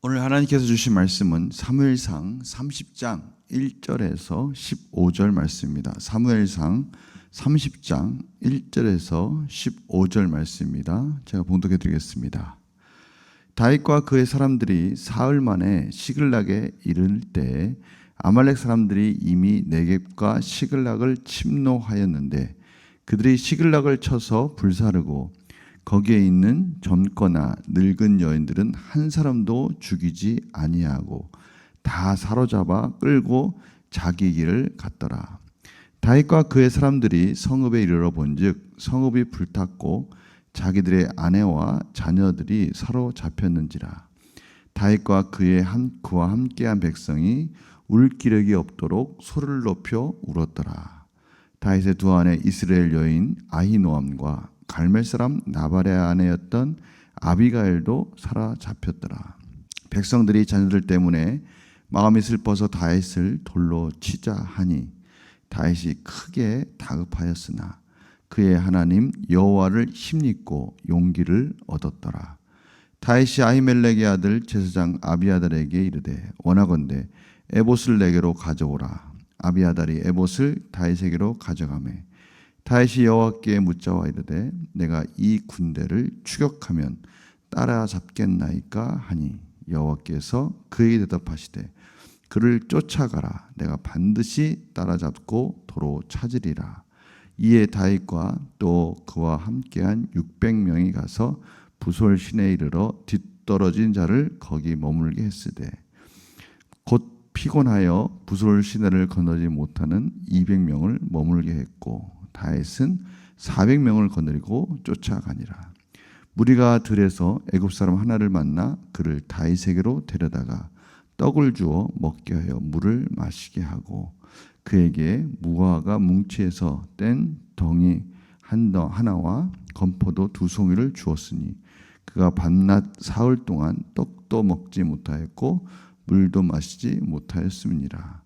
오늘 하나님께서 주신 말씀은 사무엘상 30장 1절에서 15절 말씀입니다. 사무엘상 30장 1절에서 15절 말씀입니다. 제가 봉독해 드리겠습니다. 다윗과 그의 사람들이 사흘 만에 시글락에 이를 때 아말렉 사람들이 이미 네겝과 시글락을 침노하였는데 그들이 시글락을 쳐서 불사르고 거기에 있는 젊거나 늙은 여인들은 한 사람도 죽이지 아니하고 다 사로잡아 끌고 자기 길을 갔더라. 다윗과 그의 사람들이 성읍에 이르러 본즉 성읍이 불탔고 자기들의 아내와 자녀들이 사로잡혔는지라. 다윗과 그와 함께한 백성이 울 기력이 없도록 소리를 높여 울었더라. 다윗의 두 아내 이스라엘 여인 아히노암과 갈멜 사람 나발의 아내였던 아비가일도 사로잡혔더라. 백성들이 자녀들 때문에 마음이 슬퍼서 다윗을 돌로 치자 하니 다윗이 크게 다급하였으나 그의 하나님 여호와를 힘입고 용기를 얻었더라. 다윗이 아히멜렉의 아들 제사장 아비아달에게 이르되 원하건대 에봇을 내게로 가져오라. 아비아달이 에봇을 다윗에게로 가져가매 다윗이 여호와께 묻자와 이르되 내가 이 군대를 추격하면 따라잡겠나이까 하니 여호와께서 그에게 대답하시되 그를 쫓아가라. 내가 반드시 따라잡고 도로 찾으리라. 이에 다윗과 또 그와 함께한 600명이 가서 부솔 시내에 이르러 뒤떨어진 자를 거기 머물게 했으되 곧 피곤하여 부솔 시내를 건너지 못하는 200명을 머물게 했고 다윗은 400명을 거느리고 쫓아가니라. 무리가 들에서 애굽 사람 하나를 만나 그를 다윗에게로 데려다가 떡을 주어 먹게 하여 물을 마시게 하고 그에게 무화과 뭉치에서 뗀 덩이 하나와 건포도 2송이를 주었으니 그가 밤낮 사흘 동안 떡도 먹지 못하였고 물도 마시지 못하였음이니라.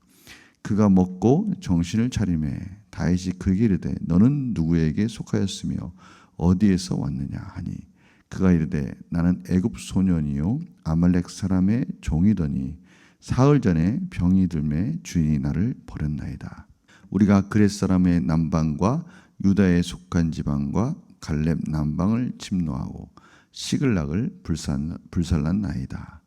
그가 먹고 정신을 차리매 다윗이 그에게 이르되 너는 누구에게 속하였으며 어디에서 왔느냐 하니 그가 이르되 나는 애굽 소년이요 아말렉 사람의 종이더니 사흘 전에 병이 들매 주인이 나를 버렸나이다. 우리가 그렛 사람의 남방과 유다에 속한 지방과 갈렙 남방을 침노하고 시글락을 불살랐나이다.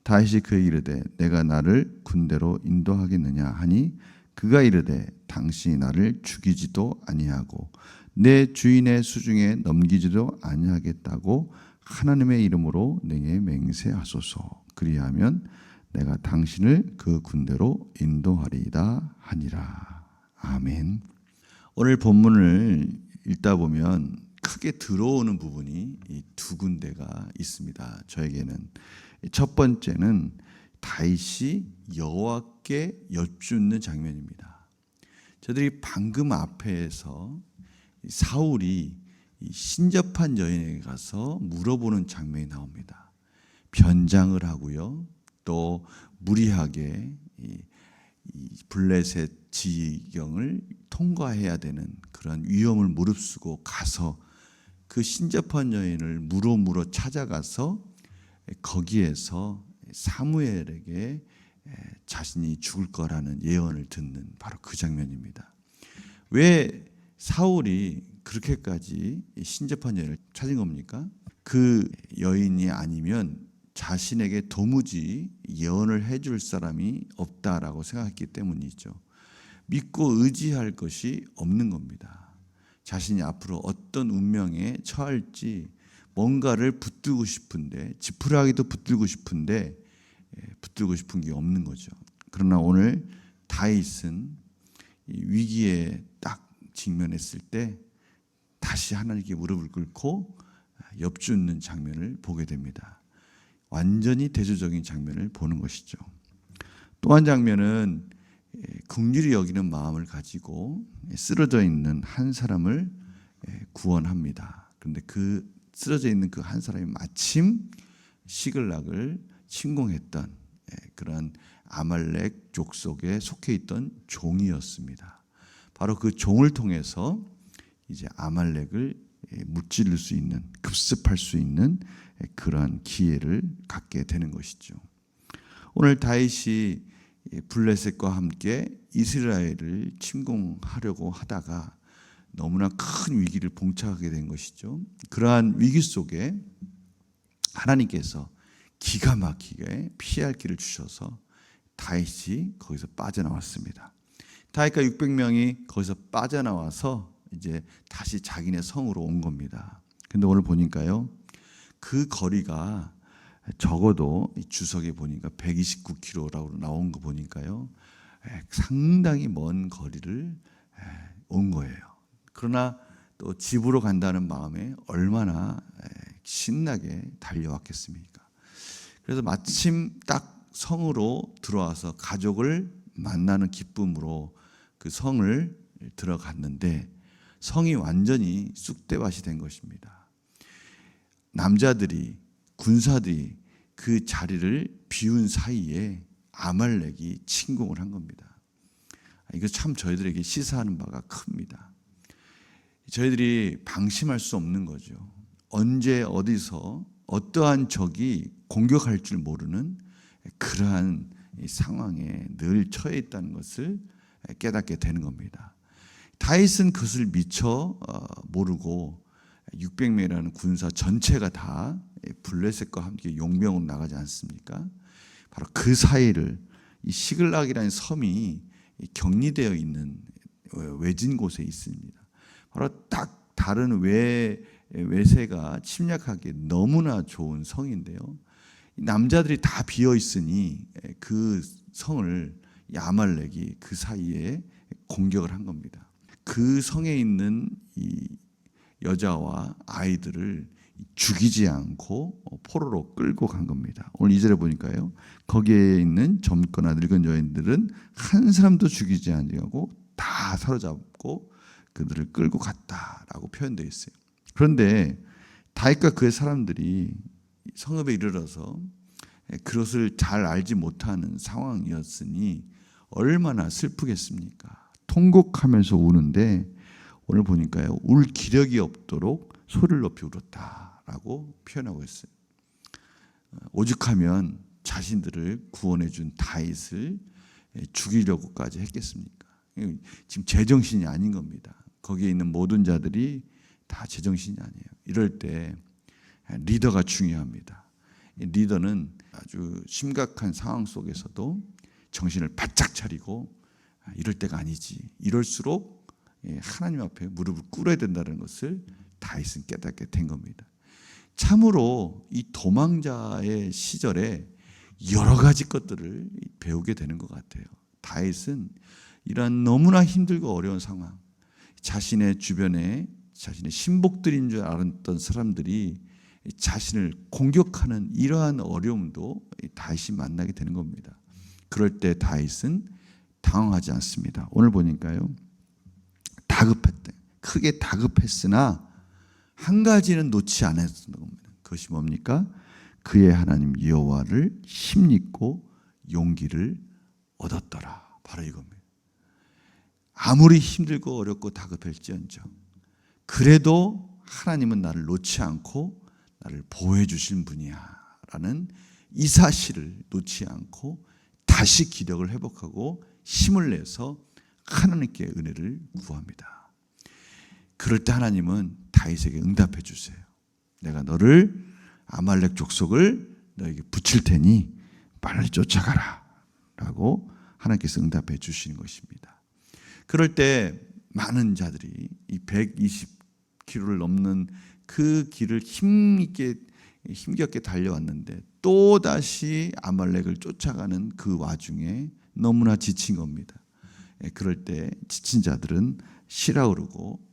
다윗이 그에게 이르되 내가 나를 군대로 인도하겠느냐 하니 그가 이르되 당신이 나를 죽이지도 아니하고 내 주인의 수중에 넘기지도 아니하겠다고 하나님의 이름으로 내게 맹세하소서. 그리하면 내가 당신을 그 군대로 인도하리이다 하니라. 아멘. 오늘 본문을 읽다 보면 크게 들어오는 부분이 이 두 군데가 있습니다. 저에게는 첫 번째는 다윗이 여호와께 여쭙는 장면입니다. 저들이 방금 앞에서 사울이 신접한 여인에게 가서 물어보는 장면이 나옵니다. 변장을 하고요. 또 무리하게 이 블레셋 지경을 통과해야 되는 그런 위험을 무릅쓰고 가서 그 신접한 여인을 물어 찾아가서 거기에서 사무엘에게 자신이 죽을 거라는 예언을 듣는 바로 그 장면입니다. 왜 사울이 그렇게까지 신접한 여인을 찾은 겁니까? 그 여인이 아니면 자신에게 도무지 예언을 해줄 사람이 없다라고 생각했기 때문이죠. 믿고 의지할 것이 없는 겁니다. 자신이 앞으로 어떤 운명에 처할지 뭔가를 붙들고 싶은데 지푸라기도 붙들고 싶은데 붙들고 싶은 게 없는 거죠. 그러나 오늘 다윗은 위기에 딱 직면했을 때 다시 하나님께 무릎을 꿇고 엽주는 장면을 보게 됩니다. 완전히 대조적인 장면을 보는 것이죠. 또 한 장면은 긍휼히 여기는 마음을 가지고 쓰러져 있는 한 사람을 구원합니다. 그런데 그 쓰러져 있는 그 한 사람이 마침 시글락을 침공했던 그런 아말렉 족속에 속해 있던 종이었습니다. 바로 그 종을 통해서 이제 아말렉을 무찌를 수 있는, 급습할 수 있는 그러한 기회를 갖게 되는 것이죠. 오늘 다윗이 블레셋과 함께 이스라엘을 침공하려고 하다가 너무나 큰 위기를 봉착하게 된 것이죠. 그러한 위기 속에 하나님께서 기가 막히게 피할 길을 주셔서 다윗이 거기서 빠져나왔습니다. 다윗과 600명이 거기서 빠져나와서 이제 다시 자기네 성으로 온 겁니다. 근데 오늘 보니까요, 그 거리가 적어도 주석에 보니까 129km라고 나온 거 보니까요, 상당히 먼 거리를 온 거예요. 그러나 또 집으로 간다는 마음에 얼마나 신나게 달려왔겠습니까? 그래서 마침 딱 성으로 들어와서 가족을 만나는 기쁨으로 그 성을 들어갔는데 성이 완전히 쑥대밭이 된 것입니다. 남자들이, 군사들이 그 자리를 비운 사이에 아말렉이 침공을 한 겁니다. 이거 참 저희들에게 시사하는 바가 큽니다. 저희들이 방심할 수 없는 거죠. 언제 어디서 어떠한 적이 공격할 줄 모르는 그러한 상황에 늘 처해 있다는 것을 깨닫게 되는 겁니다. 다윗은 그것을 미처 모르고 600명이라는 군사 전체가 다 블레셋과 함께 용병으로 나가지 않습니까? 바로 그 사이를 이 시글락이라는 섬이 격리되어 있는 외진 곳에 있습니다. 바로 딱 다른 외세가 침략하기에 너무나 좋은 성인데요. 남자들이 다 비어 있으니 그 성을 아말렉이 그 사이에 공격을 한 겁니다. 그 성에 있는 이 여자와 아이들을 죽이지 않고 포로로 끌고 간 겁니다. 오늘 2절에 보니까요, 거기에 있는 젊거나 늙은 여인들은 한 사람도 죽이지 아니하고 다 사로잡고 그들을 끌고 갔다라고 표현되어 있어요. 그런데 다윗과 그의 사람들이 성읍에 이르러서 그것을 잘 알지 못하는 상황이었으니 얼마나 슬프겠습니까? 통곡하면서 우는데 오늘 보니까요, 울 기력이 없도록 소리를 높이 울었다라고 표현하고 있어요. 오죽하면 자신들을 구원해 준 다윗을 죽이려고까지 했겠습니까? 지금 제정신이 아닌 겁니다. 거기에 있는 모든 자들이 다 제정신이 아니에요. 이럴 때 리더가 중요합니다. 리더는 아주 심각한 상황 속에서도 정신을 바짝 차리고 이럴 때가 아니지, 이럴수록 하나님 앞에 무릎을 꿇어야 된다는 것을 다윗은 깨닫게 된 겁니다. 참으로 이 도망자의 시절에 여러 가지 것들을 배우게 되는 것 같아요. 다윗은 이러한 너무나 힘들고 어려운 상황, 자신의 주변에 자신의 신복들인 줄 알았던 사람들이 자신을 공격하는 이러한 어려움도 다윗이 만나게 되는 겁니다. 그럴 때 다윗은 당황하지 않습니다. 오늘 보니까요, 다급했대. 크게 다급했으나 한 가지는 놓지 않았던 겁니다. 그것이 뭡니까? 그의 하나님 여호와를 힘입고 용기를 얻었더라. 바로 이겁니다. 아무리 힘들고 어렵고 다급할지언정 그래도 하나님은 나를 놓지 않고 나를 보호해 주신 분이야 라는 이 사실을 놓지 않고 다시 기력을 회복하고 힘을 내서 하나님께 은혜를 구합니다. 그럴 때 하나님은 다윗에게 응답해 주세요. 내가 너를 아말렉 족속을 너에게 붙일 테니 빨리 쫓아가라 라고 하나님께서 응답해 주시는 것입니다. 그럴 때 많은 자들이 이 120km를 넘는 그 길을 힘겹게 달려왔는데 또다시 아말렉을 쫓아가는 그 와중에 너무나 지친 겁니다. 그럴 때 지친 자들은 시라 오르고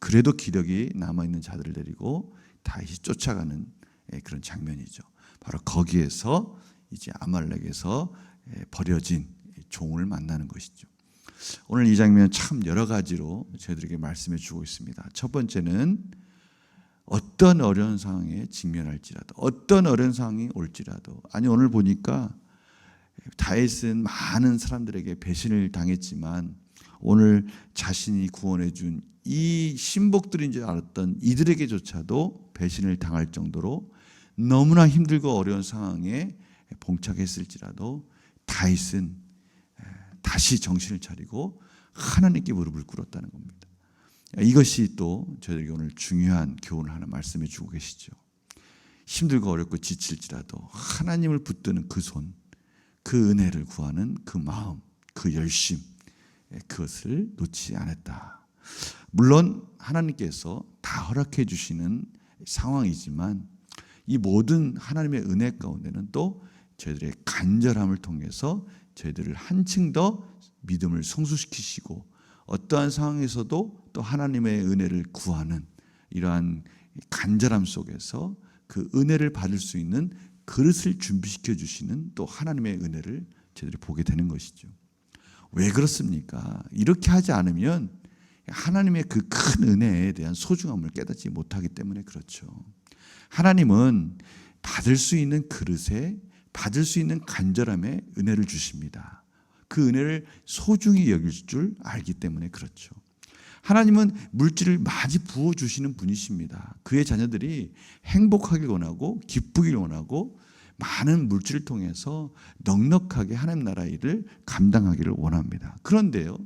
그래도 기력이 남아있는 자들을 데리고 다시 쫓아가는 그런 장면이죠. 바로 거기에서 이제 아말렉에서 버려진 종을 만나는 것이죠. 오늘 이 장면은 참 여러 가지로 저희들에게 말씀해 주고 있습니다. 첫 번째는 어떤 어려운 상황에 직면할지라도, 어떤 어려운 상황이 올지라도, 아니 오늘 보니까 다윗은 많은 사람들에게 배신을 당했지만 오늘 자신이 구원해 준 이 신복들인 줄 알았던 이들에게조차도 배신을 당할 정도로 너무나 힘들고 어려운 상황에 봉착했을지라도 다윗은 다시 정신을 차리고 하나님께 무릎을 꿇었다는 겁니다. 이것이 또 저희들에게 오늘 중요한 교훈을 하나 말씀해 주고 계시죠. 힘들고 어렵고 지칠지라도 하나님을 붙드는 그 손, 그 은혜를 구하는 그 마음, 그 열심, 그것을 놓지 않았다. 물론 하나님께서 다 허락해 주시는 상황이지만 이 모든 하나님의 은혜 가운데는 또 저희들의 간절함을 통해서 저희들을 한층 더 믿음을 성숙시키시고 어떠한 상황에서도 또 하나님의 은혜를 구하는 이러한 간절함 속에서 그 은혜를 받을 수 있는 그릇을 준비시켜 주시는 또 하나님의 은혜를 저희들이 보게 되는 것이죠. 왜 그렇습니까? 이렇게 하지 않으면 하나님의 그 큰 은혜에 대한 소중함을 깨닫지 못하기 때문에 그렇죠. 하나님은 받을 수 있는 그릇에 받을 수 있는 간절함에 은혜를 주십니다. 그 은혜를 소중히 여길 줄 알기 때문에 그렇죠. 하나님은 물질을 많이 부어주시는 분이십니다. 그의 자녀들이 행복하길 원하고 기쁘길 원하고 많은 물질을 통해서 넉넉하게 하나님 나라 일을 감당하기를 원합니다. 그런데요,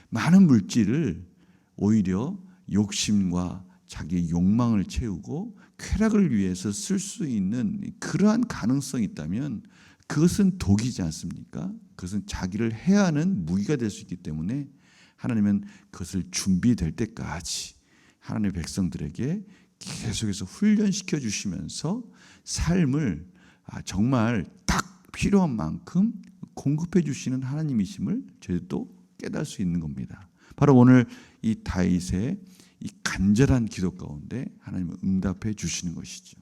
많은 물질을 오히려 욕심과 자기의 욕망을 채우고 쾌락을 위해서 쓸 수 있는 그러한 가능성이 있다면 그것은 독이지 않습니까? 그것은 자기를 해하는 무기가 될 수 있기 때문에 하나님은 그것을 준비될 때까지 하나님의 백성들에게 계속해서 훈련시켜 주시면서 삶을 정말 딱 필요한 만큼 공급해 주시는 하나님이심을 저희도 깨달을 수 있는 겁니다. 바로 오늘 이 다윗의 이 간절한 기도 가운데 하나님은 응답해 주시는 것이죠.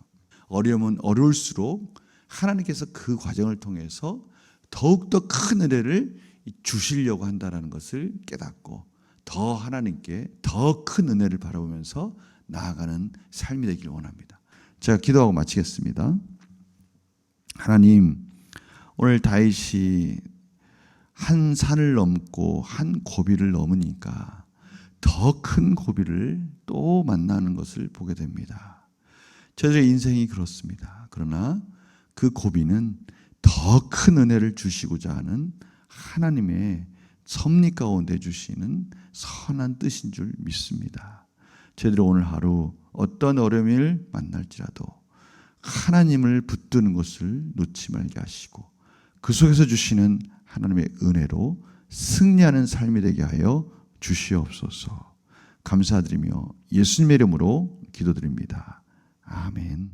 어려움은 어려울수록 하나님께서 그 과정을 통해서 더욱더 큰 은혜를 주시려고 한다는 것을 깨닫고 더 하나님께 더 큰 은혜를 바라보면서 나아가는 삶이 되기를 원합니다. 제가 기도하고 마치겠습니다. 하나님, 오늘 다윗이 한 산을 넘고 한 고비를 넘으니까 더 큰 고비를 또 만나는 것을 보게 됩니다. 저들의 인생이 그렇습니다. 그러나 그 고비는 더 큰 은혜를 주시고자 하는 하나님의 섭리 가운데 주시는 선한 뜻인 줄 믿습니다. 저희들이 오늘 하루 어떤 어려움을 만날지라도 하나님을 붙드는 것을 놓지 말게 하시고 그 속에서 주시는 하나님의 은혜로 승리하는 삶이 되게 하여 주시옵소서. 감사드리며 예수님의 이름으로 기도드립니다. 아멘.